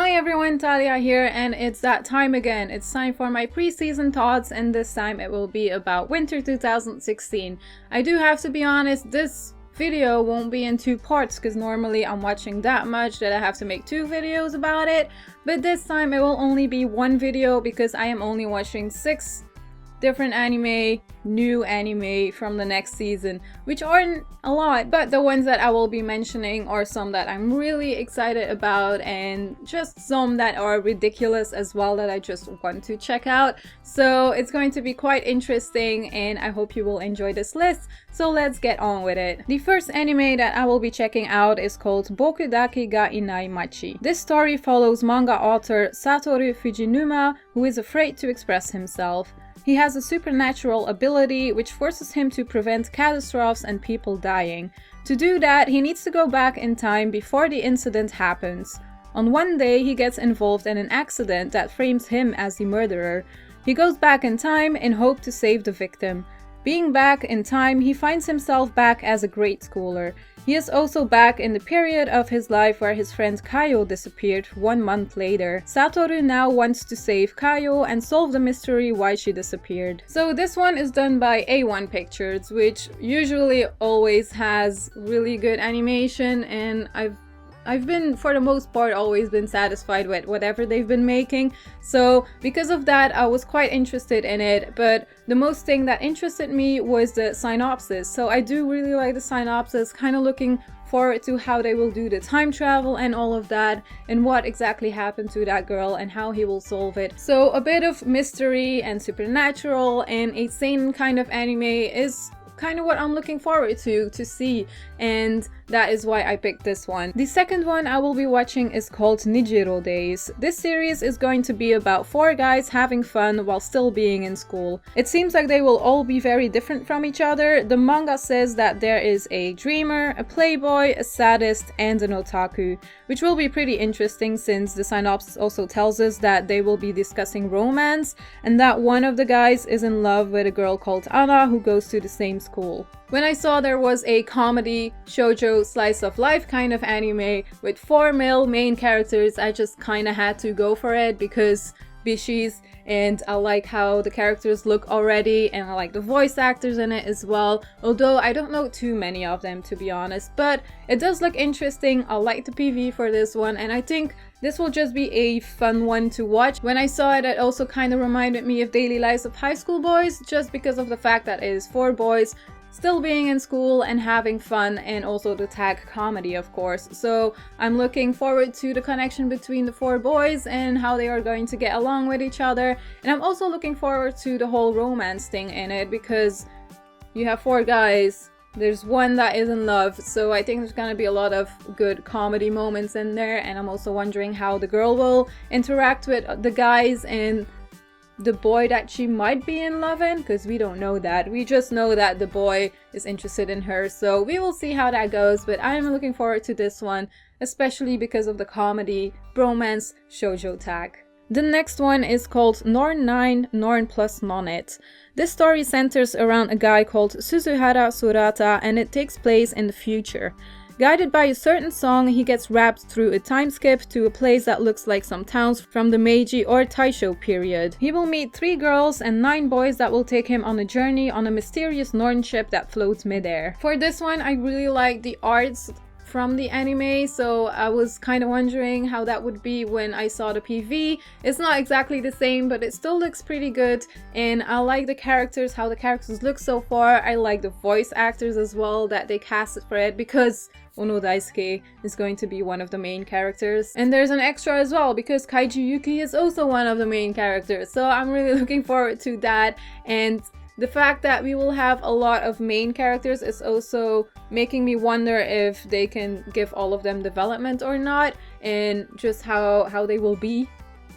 Hi everyone, Thalia here, and it's that time again. It's time for my pre-season thoughts, and this time it will be about winter 2016. I do have to be honest, this video won't be in two parts because normally I'm watching that much that I have to make two videos about it, but this time it will only be one video because I am only watching 6 different new anime from the next season, which aren't a lot, but the ones that I will be mentioning are some that I'm really excited about and just some that are ridiculous as well that I just want to check out. So it's going to be quite interesting and I hope you will enjoy this list. So let's get on with it. The first anime that I will be checking out is called Bakudou ga inai machi. This story follows manga author Satoru Fujinuma, who is afraid to express himself. He has a supernatural ability which forces him to prevent catastrophes and people dying. To do that, he needs to go back in time before the incident happens. On one day, he gets involved in an accident that frames him as the murderer. He goes back in time in hope to save the victim. Being back in time, he finds himself back as a grade schooler. He is also back in the period of his life where his friend Kayo disappeared 1 month later. Satoru now wants to save Kayo and solve the mystery why she disappeared. So this one is done by A1 Pictures, which usually always has really good animation, and I've been, for the most part, always been satisfied with whatever they've been making. So because of that, I was quite interested in it, but the most thing that interested me was the synopsis. So I do really like the synopsis, kind of looking forward to how they will do the time travel and all of that, and what exactly happened to that girl and how he will solve it. So a bit of mystery and supernatural and a seinen kind of anime is kind of what I'm looking forward to see, and that is why I picked this one. The second one I will be watching is called Nijiirou Days. This series is going to be about 4 guys having fun while still being in school. It seems like they will all be very different from each other. The manga says that there is a dreamer, a playboy, a sadist, and an otaku, which will be pretty interesting since the synopsis also tells us that they will be discussing romance and that one of the guys is in love with a girl called Anna who goes to the same school. When I saw there was a comedy, shoujo, slice of life kind of anime with 4 male main characters, I just kinda had to go for it because bishies, and I like how the characters look already, and I like the voice actors in it as well, although I don't know too many of them to be honest, but it does look interesting. I like the PV for this one, and I think this will just be a fun one to watch. When I saw it, it also kind of reminded me of Daily Lives of High School Boys, just because of the fact that it is 4 boys still being in school and having fun, and also the tag comedy, of course. So I'm looking forward to the connection between the 4 boys and how they are going to get along with each other. And I'm also looking forward to the whole romance thing in it, because you have 4 guys, there's one that is in love, so I think there's gonna be a lot of good comedy moments in there. And I'm also wondering how the girl will interact with the guys and the boy that she might be in love in, because we don't know that. We just know that the boy is interested in her, so we will see how that goes. But I am looking forward to this one, especially because of the comedy, bromance, shoujo tag. The next one is called Norn9 Monette. This story centers around a guy called Suzuhara Surata, and it takes place in the future. Guided by a certain song, he gets wrapped through a time skip to a place that looks like some towns from the Meiji or Taisho period. He will meet 3 girls and 9 boys that will take him on a journey on a mysterious Norn ship that floats midair. For this one, I really like the arts from the anime, so I was kind of wondering how that would be when I saw the PV. It's not exactly the same, but it still looks pretty good, and I like the characters, how the characters look so far. I like the voice actors as well that they casted for it, because Ono Daisuke is going to be one of the main characters. And there's an extra as well, because Kaiju Yuki is also one of the main characters, so I'm really looking forward to that. And the fact that we will have a lot of main characters is also making me wonder if they can give all of them development or not, and just how they will be.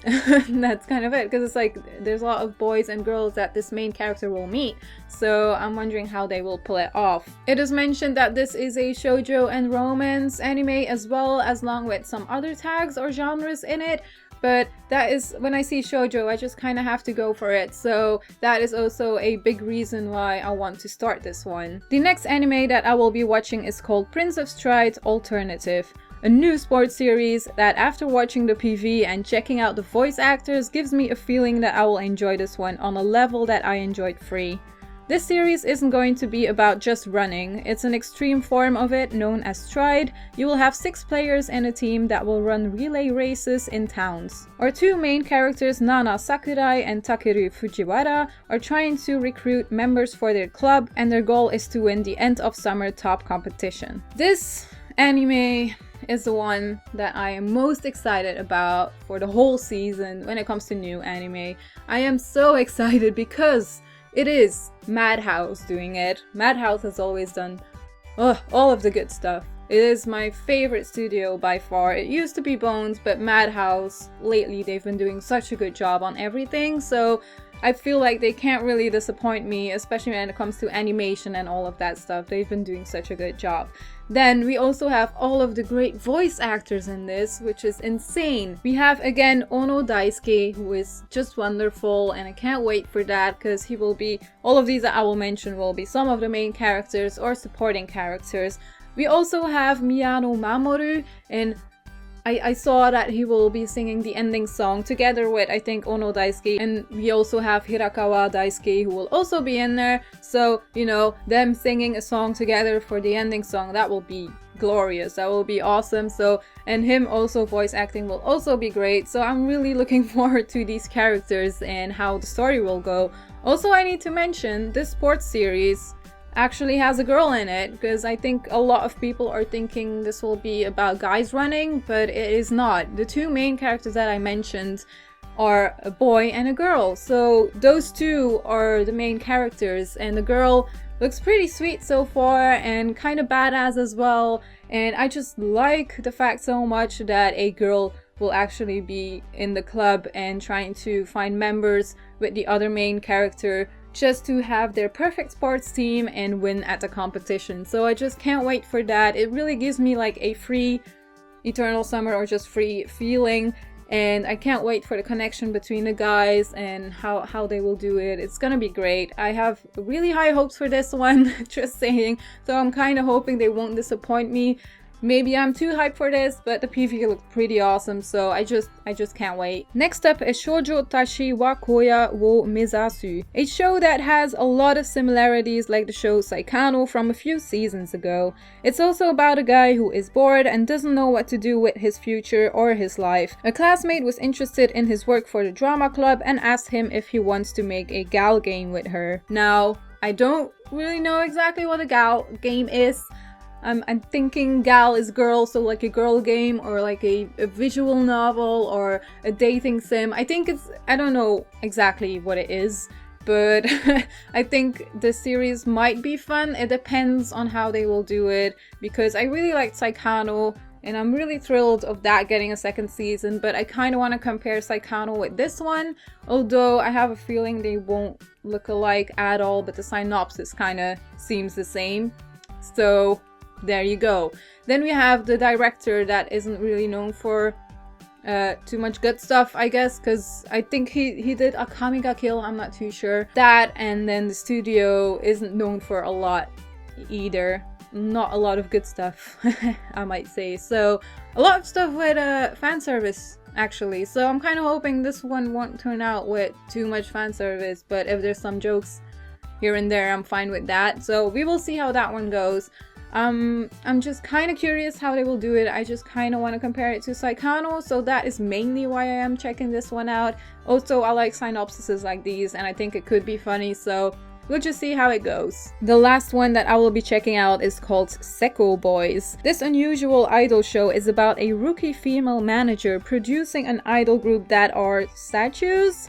That's kind of it, because it's like there's a lot of boys and girls that this main character will meet, so I'm wondering how they will pull it off. It is mentioned that this is a shoujo and romance anime as well, as long with some other tags or genres in it, but that is, when I see shoujo, I just kind of have to go for it, so that is also a big reason why I want to start this one. The next anime that I will be watching is called Prince of Stride Alternative. a new sports series that after watching the PV and checking out the voice actors gives me a feeling that I will enjoy this one on a level that I enjoyed Free. This series isn't going to be about just running, it's an extreme form of it known as Stride. You will have 6 players in a team that will run relay races in towns. Our 2 main characters, Nana Sakurai and Takeru Fujiwara, are trying to recruit members for their club, and their goal is to win the end of summer top competition. This anime is the one that I am most excited about for the whole season when it comes to new anime. I am so excited because it is Madhouse doing it. Madhouse has always done all of the good stuff. It is my favorite studio by far. It used to be Bones, but Madhouse, lately they've been doing such a good job on everything, so I feel like they can't really disappoint me, especially when it comes to animation and all of that stuff. They've been doing such a good job. Then we also have all of the great voice actors in this, which is insane. We have again Ono Daisuke, who is just wonderful, and I can't wait for that because he will be, all of these that I will mention will be some of the main characters or supporting characters. We also have Miyano Mamoru, and I saw that he will be singing the ending song together with, I think, Ono Daisuke, and we also have Hirakawa Daisuke, who will also be in there. So, you know, them singing a song together for the ending song, that will be glorious, that will be awesome. So, and him also voice acting will also be great. So I'm really looking forward to these characters and how the story will go. Also, I need to mention this sports series actually has a girl in it, because I think a lot of people are thinking this will be about guys running, but it is not. The 2 main characters that I mentioned are a boy and a girl, so those 2 are the main characters, and the girl looks pretty sweet so far and kind of badass as well, and I just like the fact so much that a girl will actually be in the club and trying to find members with the other main character just to have their perfect sports team and win at the competition. So I just can't wait for that. It really gives me like a Free Eternal Summer or just Free feeling, and I can't wait for the connection between the guys and how they will do it. It's gonna be great. I have really high hopes for this one, just saying, so I'm kind of hoping they won't disappoint me. Maybe I'm too hyped for this, but the PV looked pretty awesome, so I just can't wait. Next up is Shoujo Tashi wa Koya wo Mezasu, a show that has a lot of similarities like the show Saikano from a few seasons ago. It's also about a guy who is bored and doesn't know what to do with his future or his life. A classmate was interested in his work for the drama club and asked him if he wants to make a gal game with her. Now, I don't really know exactly what a gal game is. I'm thinking gal is girl, so like a girl game or like a visual novel or a dating sim. I think I don't know exactly what it is, but I think the series might be fun. It depends on how they will do it, because I really liked Saikano and I'm really thrilled of that getting a 2nd season, but I kind of want to compare Saikano with this one, although I have a feeling they won't look alike at all, but the synopsis kind of seems the same. So there you go. Then we have the director that isn't really known for too much good stuff, I guess, because I think he did Akame ga Kill, I'm not too sure. That, and then the studio isn't known for a lot either. Not a lot of good stuff, I might say. So a lot of stuff with fan service, actually. So I'm kind of hoping this one won't turn out with too much fan service, but if there's some jokes here and there, I'm fine with that. So we will see how that one goes. I'm just kind of curious how they will do it. I just kind of want to compare it to Saikano, so that is mainly why I am checking this one out. Also, I like synopsises like these and I think it could be funny, so we'll just see how it goes. The last one that I will be checking out is called Psychoboys. This unusual idol show is about a rookie female manager producing an idol group that are statues?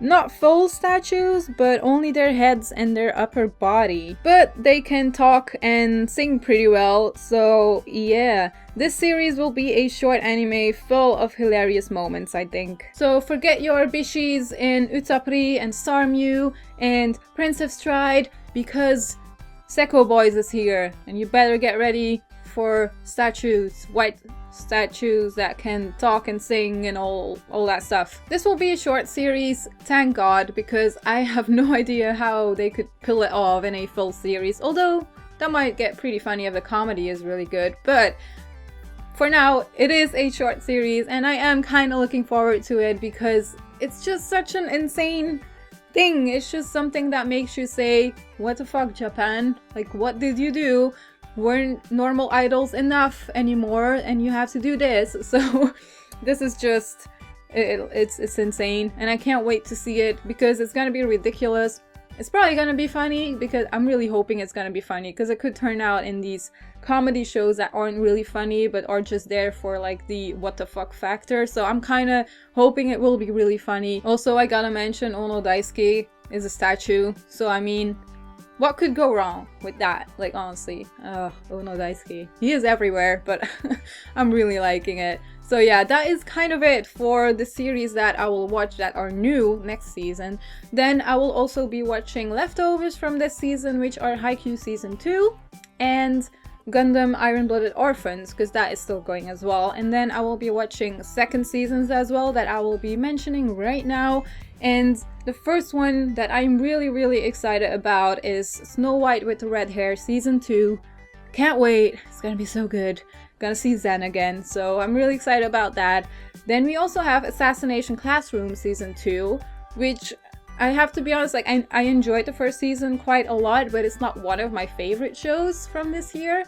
Not full statues, but only their heads and their upper body. But they can talk and sing pretty well, so yeah. This series will be a short anime full of hilarious moments, I think. So forget your bishis in Utapri and Starmue and Prince of Stride, because Psychoboys is here, and you better get ready for statues, white statues that can talk and sing and all that stuff. This will be a short series, thank God, because I have no idea how they could pull it off in a full series, although that might get pretty funny if the comedy is really good. But for now, it is a short series and I am kind of looking forward to it because it's just such an insane thing. It's just something that makes you say, what the fuck, Japan? Like, what did you do? Weren't normal idols enough anymore and you have to do this? So this is just, it's insane and I can't wait to see it because it's gonna be ridiculous. It's probably gonna be funny because I'm really hoping it's gonna be funny because it could turn out in these comedy shows that aren't really funny but are just there for like the what the fuck factor. So I'm kind of hoping it will be really funny. Also, I gotta mention Ono Daisuke is a statue, so I mean, what could go wrong with that? Like, honestly, Ono Daisuke, he is everywhere, but I'm really liking it. So yeah, that is kind of it for the series that I will watch that are new next season. Then I will also be watching leftovers from this season, which are Haikyuu Season 2 and Gundam Iron-Blooded Orphans, because that is still going as well. And then I will be watching second seasons as well that I will be mentioning right now. And the first one that I'm really excited about is Snow White with the Red Hair Season 2. Can't wait, it's gonna be so good. Gonna see Zen again, so I'm really excited about that. Then we also have Assassination Classroom Season 2, which I have to be honest, like I enjoyed the first season quite a lot, but it's not one of my favorite shows from this year.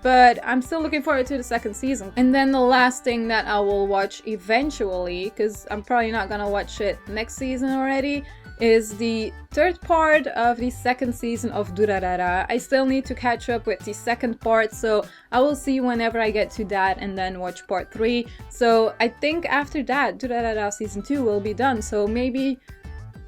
But I'm still looking forward to the second season. And then the last thing that I will watch eventually, because I'm probably not gonna watch it next season already, is the third part of the second season of Durarara. I still need to catch up with the second part, so I will see whenever I get to that and then watch part 3. So I think after that, Durarara Season 2 will be done, so maybe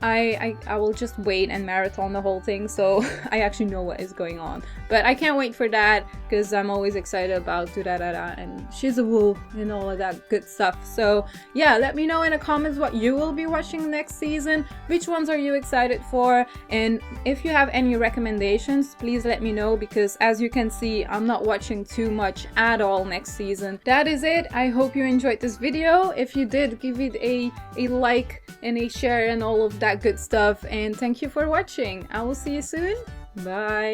I will just wait and marathon the whole thing so I actually know what is going on. But I can't wait for that because I'm always excited about Durarara and Shizuwu and all of that good stuff. So yeah, let me know in the comments what you will be watching next season, which ones are you excited for, and if you have any recommendations, please let me know because as you can see, I'm not watching too much at all next season. That is it. I hope you enjoyed this video. If you did, give it a like and a share and all of that good stuff, and thank you for watching. I will see you soon. Bye.